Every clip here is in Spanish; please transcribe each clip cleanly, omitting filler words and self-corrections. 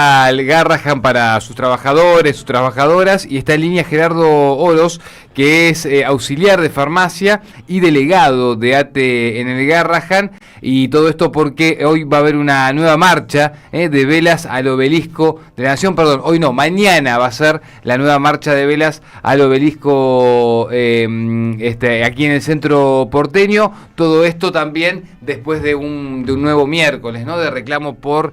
al Garrahan para sus trabajadores, sus trabajadoras, y está en línea Gerardo Oros, que es auxiliar de farmacia y delegado de ATE en el Garrahan, y todo esto porque hoy va a haber una nueva marcha de velas al obelisco de la Nación, perdón, hoy no, mañana va a ser la nueva marcha de velas al obelisco aquí en el centro porteño, todo esto también después de un nuevo miércoles, ¿no? De reclamo por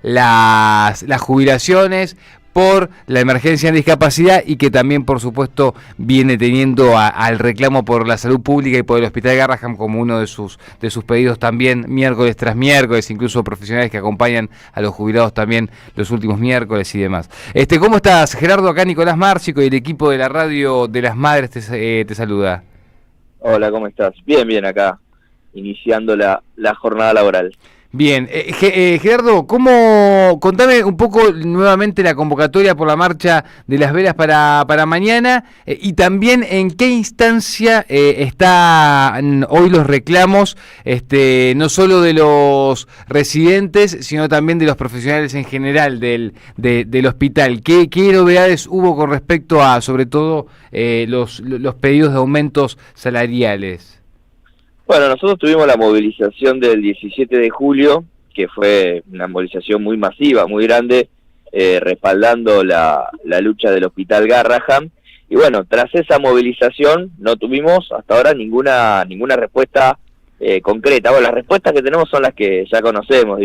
las jubilaciones, por la emergencia en discapacidad, y que también, por supuesto, viene teniendo al reclamo por la salud pública y por el Hospital Garrahan como uno de sus pedidos también, miércoles tras miércoles, incluso profesionales que acompañan a los jubilados también los últimos miércoles y demás. ¿Cómo estás, Gerardo? Acá Nicolás Márcico y el equipo de la Radio de las Madres te saluda. Hola, ¿cómo estás? Bien, acá, iniciando la jornada laboral. Bien, Gerardo, contame un poco nuevamente la convocatoria por la marcha de las velas para mañana, y también en qué instancia están hoy los reclamos, no solo de los residentes, sino también de los profesionales en general del hospital. ¿Qué novedades hubo con respecto a, sobre todo, los pedidos de aumentos salariales? Bueno, nosotros tuvimos la movilización del 17 de julio, que fue una movilización muy masiva, muy grande, respaldando la lucha del Hospital Garrahan. Y bueno, tras esa movilización no tuvimos hasta ahora ninguna respuesta concreta. Bueno, las respuestas que tenemos son las que ya conocemos,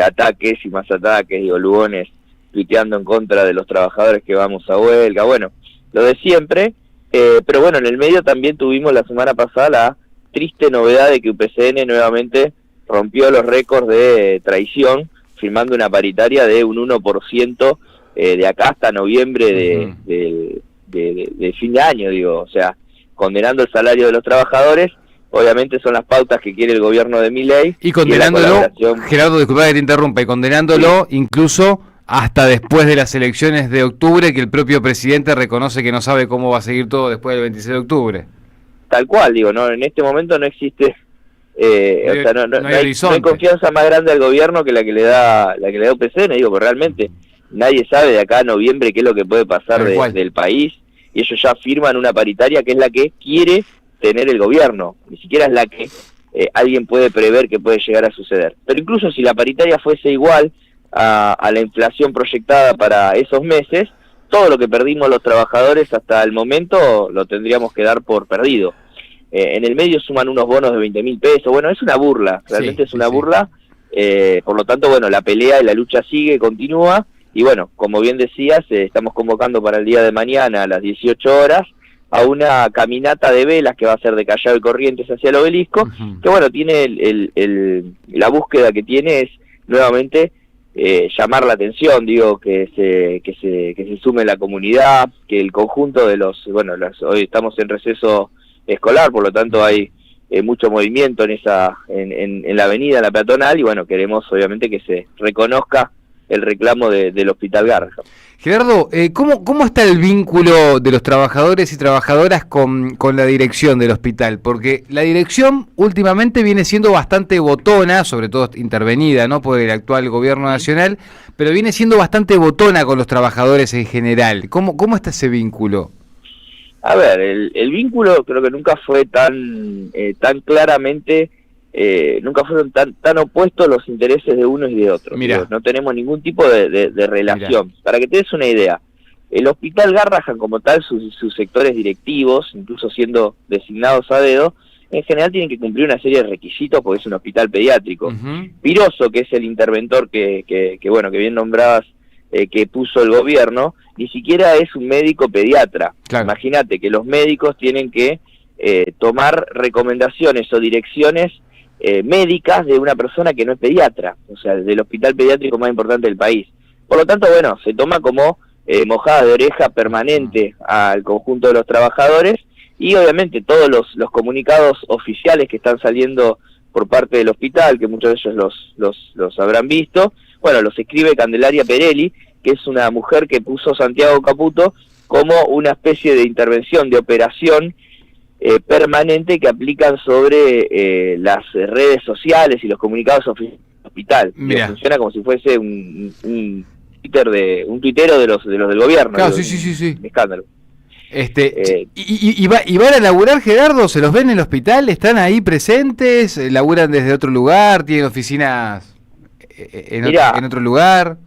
ataques y más ataques, Lugones tuiteando en contra de los trabajadores que vamos a huelga, bueno, lo de siempre. Pero bueno, en el medio también tuvimos la semana pasada la triste novedad de que UPCN nuevamente rompió los récords de traición, firmando una paritaria de un 1% de acá hasta noviembre de fin de año, o sea, condenando el salario de los trabajadores. Obviamente son las pautas que quiere el gobierno de Milei. Y condenándolo, Gerardo, disculpa que te interrumpa, y condenándolo incluso hasta después de las elecciones de octubre, que el propio presidente reconoce que no sabe cómo va a seguir todo después del 26 de octubre. Tal cual, no, en este momento no existe, no hay confianza más grande al gobierno que la que le da UPCN, porque realmente nadie sabe de acá a noviembre qué es lo que puede pasar del país, y ellos ya firman una paritaria que es la que quiere tener el gobierno, ni siquiera es la que alguien puede prever que puede llegar a suceder. Pero incluso si la paritaria fuese igual a la inflación proyectada para esos meses, todo lo que perdimos los trabajadores hasta el momento lo tendríamos que dar por perdido. En el medio suman unos bonos de 20.000 pesos, bueno, es una burla, realmente es una burla, por lo tanto, bueno, la pelea y la lucha sigue, continúa, y bueno, como bien decías, estamos convocando para el día de mañana a las 18 horas a una caminata de velas que va a ser de Callao y Corrientes hacia el obelisco, que bueno, tiene la búsqueda que tiene es nuevamente llamar la atención, que se sume la comunidad, que el conjunto de hoy estamos en receso escolar, por lo tanto hay mucho movimiento en la avenida, en la peatonal, y bueno, queremos obviamente que se reconozca el reclamo del Hospital Garrahan. Gerardo, ¿cómo está el vínculo de los trabajadores y trabajadoras con la dirección del hospital? Porque la dirección últimamente viene siendo bastante botona, sobre todo intervenida, ¿no?, por el actual gobierno nacional, pero viene siendo bastante botona con los trabajadores en general. ¿Cómo está ese vínculo? A ver, el vínculo creo que nunca fue tan claramente, nunca fueron tan opuestos los intereses de unos y de otros. No tenemos ningún tipo de relación. Mirá. Para que te des una idea, el Hospital Garrahan como tal, sus sectores directivos, incluso siendo designados a dedo, en general tienen que cumplir una serie de requisitos porque es un hospital pediátrico. Piroso, que es el interventor que bien nombrabas, que puso el gobierno, ni siquiera es un médico pediatra. Claro. Imagínate que los médicos tienen que tomar recomendaciones o direcciones médicas de una persona que no es pediatra, o sea, del hospital pediátrico más importante del país. Por lo tanto, bueno, se toma como mojada de oreja permanente al conjunto de los trabajadores, y obviamente todos los comunicados oficiales que están saliendo por parte del hospital, que muchos de ellos los habrán visto, bueno, los escribe Candelaria Perelli, que es una mujer que puso Santiago Caputo como una especie de intervención, de operación permanente que aplican sobre las redes sociales y los comunicados oficiales hospital. Funciona como si fuese un tuitero de los del gobierno. Claro, sí. Un escándalo. ¿Y van a laburar, Gerardo? ¿Se los ven en el hospital? ¿Están ahí presentes? ¿Laburan desde otro lugar? ¿Tienen oficinas en otro lugar?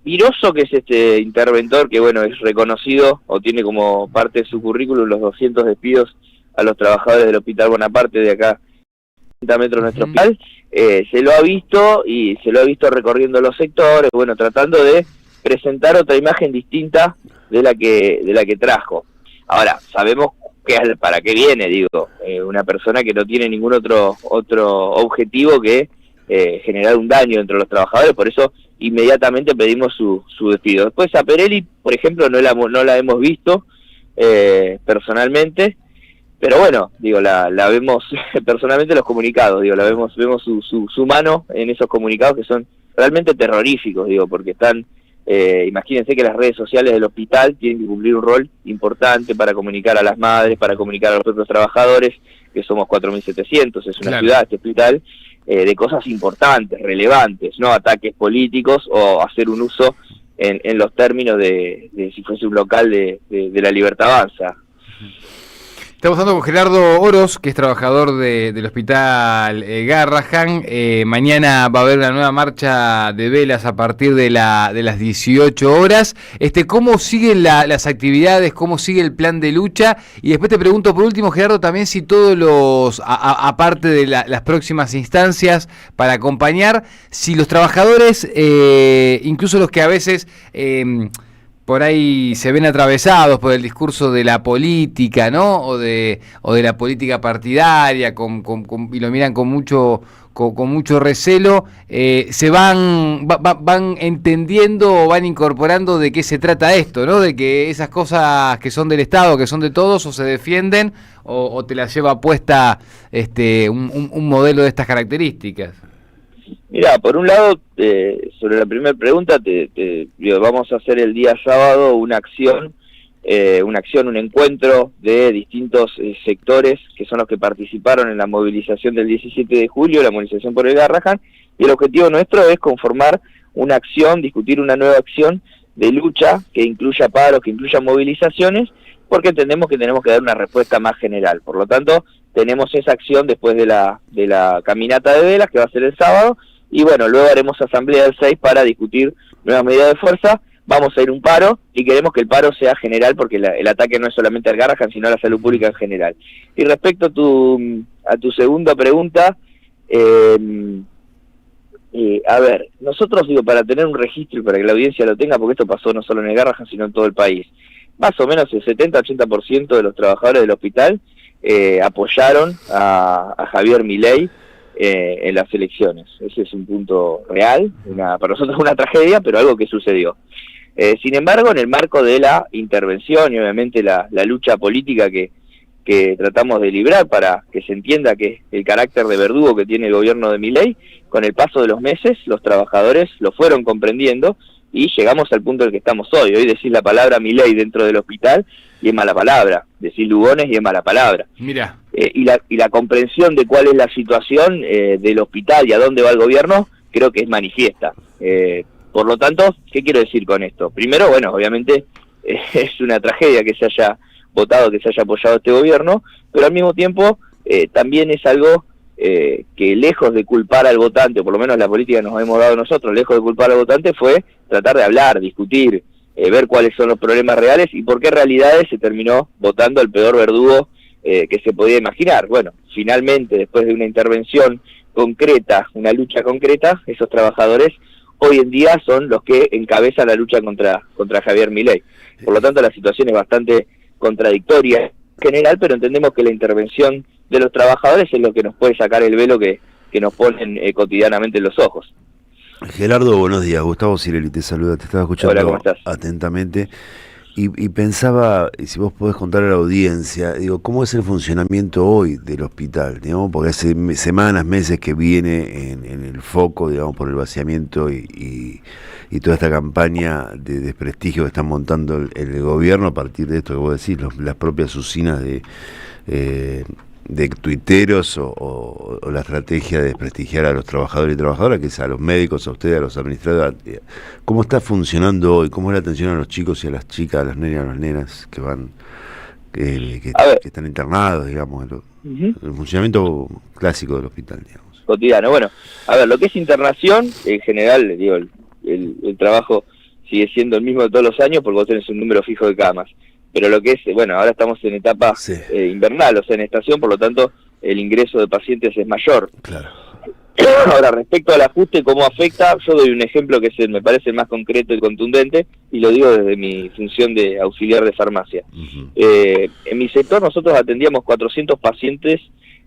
Viroso, que es este interventor que, bueno, es reconocido o tiene como parte de su currículum los 200 despidos a los trabajadores del Hospital Bonaparte de acá, 30 metros de nuestro hospital, se lo ha visto recorriendo los sectores, bueno, tratando de presentar otra imagen distinta de la que trajo. Ahora, sabemos para qué viene, digo, una persona que no tiene ningún otro objetivo que generar un daño entre los trabajadores, por eso inmediatamente pedimos su despido. Después a Perelli, por ejemplo, no la hemos visto personalmente, pero bueno, digo, la vemos personalmente en los comunicados, digo, vemos su mano en esos comunicados que son realmente terroríficos, digo, porque están, imagínense que las redes sociales del hospital tienen que cumplir un rol importante para comunicar a las madres, para comunicar a los propios trabajadores, que somos 4.700, es una ciudad, este hospital, de cosas importantes, relevantes, no ataques políticos o hacer un uso en los términos de si fuese un local de la Libertad Avanza. Estamos hablando con Gerardo Oros, que es trabajador del Hospital Garrahan. Mañana va a haber una nueva marcha de velas a partir de las 18 horas. ¿Cómo siguen las actividades? ¿Cómo sigue el plan de lucha? Y después te pregunto por último, Gerardo, también si todos aparte de las próximas instancias para acompañar, si los trabajadores, incluso los que a veces por ahí se ven atravesados por el discurso de la política, ¿no? O de la política partidaria, y lo miran con mucho recelo, se van entendiendo o van incorporando de qué se trata esto, ¿no? De que esas cosas que son del Estado, que son de todos, o se defienden o te las lleva puesta un modelo de estas características. Mira, por un lado, sobre la primera pregunta, vamos a hacer el día sábado un encuentro de distintos sectores que son los que participaron en la movilización del 17 de julio, la movilización por el Garrahan, y el objetivo nuestro es conformar una acción, discutir una nueva acción de lucha que incluya paros, que incluya movilizaciones, porque entendemos que tenemos que dar una respuesta más general. Por lo tanto, tenemos esa acción después de la caminata de velas, que va a ser el sábado, y bueno, luego haremos asamblea del 6 para discutir nuevas medidas de fuerza. Vamos a ir a un paro, y queremos que el paro sea general, porque el ataque no es solamente al Garrahan, sino a la salud pública en general. Y respecto a tu segunda pregunta, nosotros, para tener un registro y para que la audiencia lo tenga, porque esto pasó no solo en el Garrahan, sino en todo el país, más o menos el 70-80% de los trabajadores del hospital apoyaron a Javier Milei en las elecciones. Ese es un punto real, para nosotros una tragedia, pero algo que sucedió. Sin embargo, en el marco de la intervención y obviamente la lucha política que tratamos de librar para que se entienda que el carácter de verdugo que tiene el gobierno de Milei, con el paso de los meses los trabajadores lo fueron comprendiendo y llegamos al punto en el que estamos hoy. Hoy decís la palabra Milei dentro del hospital y es mala palabra, decís Lugones y es mala palabra. Mira. Y la comprensión de cuál es la situación del hospital y a dónde va el gobierno, creo que es manifiesta. Por lo tanto, ¿qué quiero decir con esto? Primero, bueno, obviamente es una tragedia que se haya votado, que se haya apoyado este gobierno, pero al mismo tiempo también es algo que lejos de culpar al votante, o por lo menos la política nos hemos dado nosotros, lejos de culpar al votante, fue tratar de hablar, discutir, ver cuáles son los problemas reales y por qué realidades se terminó votando el peor verdugo que se podía imaginar. Bueno, finalmente, después de una intervención concreta, una lucha concreta, esos trabajadores hoy en día son los que encabezan la lucha contra Javier Milei. Por lo tanto, la situación es bastante contradictoria en general, pero entendemos que la intervención de los trabajadores es lo que nos puede sacar el velo que nos ponen cotidianamente en los ojos. Gerardo, buenos días. Gustavo Cirelli te saluda, te estaba escuchando. Hola, ¿cómo estás? Atentamente. Y pensaba, si vos podés contar a la audiencia, ¿cómo es el funcionamiento hoy del hospital? Porque hace semanas, meses que viene en el foco, por el vaciamiento y toda esta campaña de desprestigio que están montando el gobierno a partir de esto que vos decís, las propias usinas tuiteros o la estrategia de desprestigiar a los trabajadores y trabajadoras, que es a los médicos, a ustedes, a los administradores. ¿Cómo está funcionando hoy? ¿Cómo es la atención a los chicos y a las chicas, a las nenas, a las nenas que van, que están internados, digamos, el funcionamiento clásico del hospital, digamos? Cotidiano. Bueno, a ver, lo que es internación, en general, digo, el trabajo sigue siendo el mismo de todos los años porque vos tenés un número fijo de camas. Pero lo que es, bueno, ahora estamos en etapa invernal, o sea, en estación, por lo tanto, el ingreso de pacientes es mayor. Claro. Ahora, respecto al ajuste, ¿cómo afecta? Yo doy un ejemplo que me parece más concreto y contundente, y lo digo desde mi función de auxiliar de farmacia. En mi sector nosotros atendíamos 400 pacientes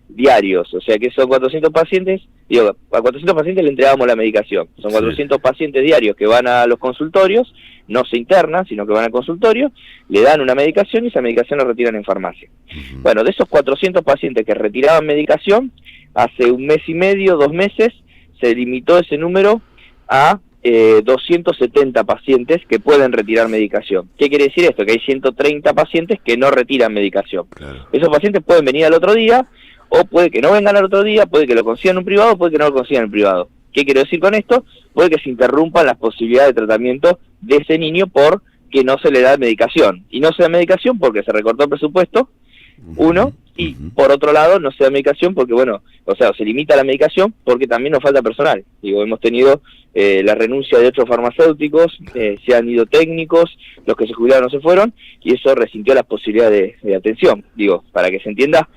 diarios, o sea que son 400 pacientes, digo, a 400 pacientes le entregábamos la medicación, son 400 pacientes diarios que van a los consultorios, no se internan, sino que van al consultorio, le dan una medicación y esa medicación la retiran en farmacia. Bueno, de esos 400 pacientes que retiraban medicación, hace un mes y medio, 2 meses, se limitó ese número a 270 pacientes que pueden retirar medicación. ¿Qué quiere decir esto? Que hay 130 pacientes que no retiran medicación. Claro. Esos pacientes pueden venir al otro día, o puede que no vengan al otro día, puede que lo consigan en un privado, puede que no lo consigan en privado. ¿Qué quiero decir con esto? Puede que se interrumpan las posibilidades de tratamiento de ese niño porque no se le da medicación. Y no se da medicación porque se recortó el presupuesto, uno, y por otro lado no se da medicación porque, bueno, o sea, se limita la medicación porque también nos falta personal. Digo, hemos tenido la renuncia de 8 farmacéuticos, se han ido técnicos, los que se jubilaron no se fueron, y eso resintió las posibilidades de atención. Digo, para que se entienda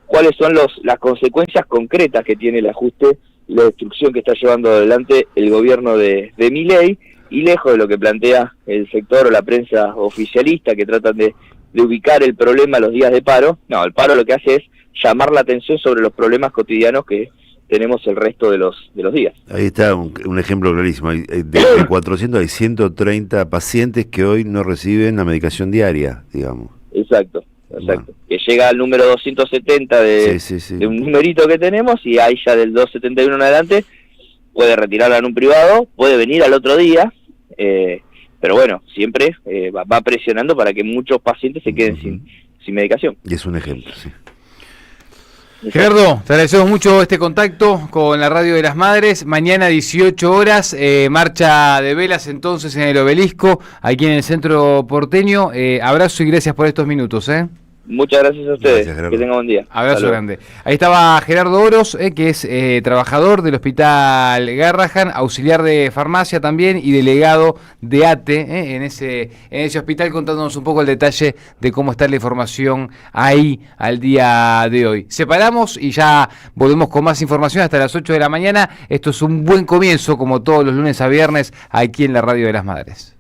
cuáles son las consecuencias concretas que tiene el ajuste y la destrucción que está llevando adelante el gobierno de Milei, y lejos de lo que plantea el sector o la prensa oficialista que tratan de ubicar el problema a los días de paro. No, el paro lo que hace es llamar la atención sobre los problemas cotidianos que tenemos el resto de los días. Ahí está un ejemplo clarísimo. De 400 hay 130 pacientes que hoy no reciben la medicación diaria, digamos. Exacto. Que llega al número 270 de un numerito que tenemos, y ahí ya del 271 en adelante puede retirarla en un privado, puede venir al otro día, pero bueno, siempre va presionando para que muchos pacientes se queden sin medicación. Y es un ejemplo, sí. Gerardo, te agradecemos mucho este contacto con la Radio de las Madres. Mañana 18 horas, marcha de velas entonces en el Obelisco, aquí en el centro porteño. Abrazo y gracias por estos minutos. Muchas gracias a ustedes, que tengan buen día. Abrazo grande. Ahí estaba Gerardo Oros, que es trabajador del Hospital Garrahan, auxiliar de farmacia también y delegado de ATE en ese hospital, contándonos un poco el detalle de cómo está la información ahí al día de hoy. Separamos y ya volvemos con más información hasta las 8 de la mañana. Esto es un buen comienzo, como todos los lunes a viernes, aquí en la Radio de las Madres.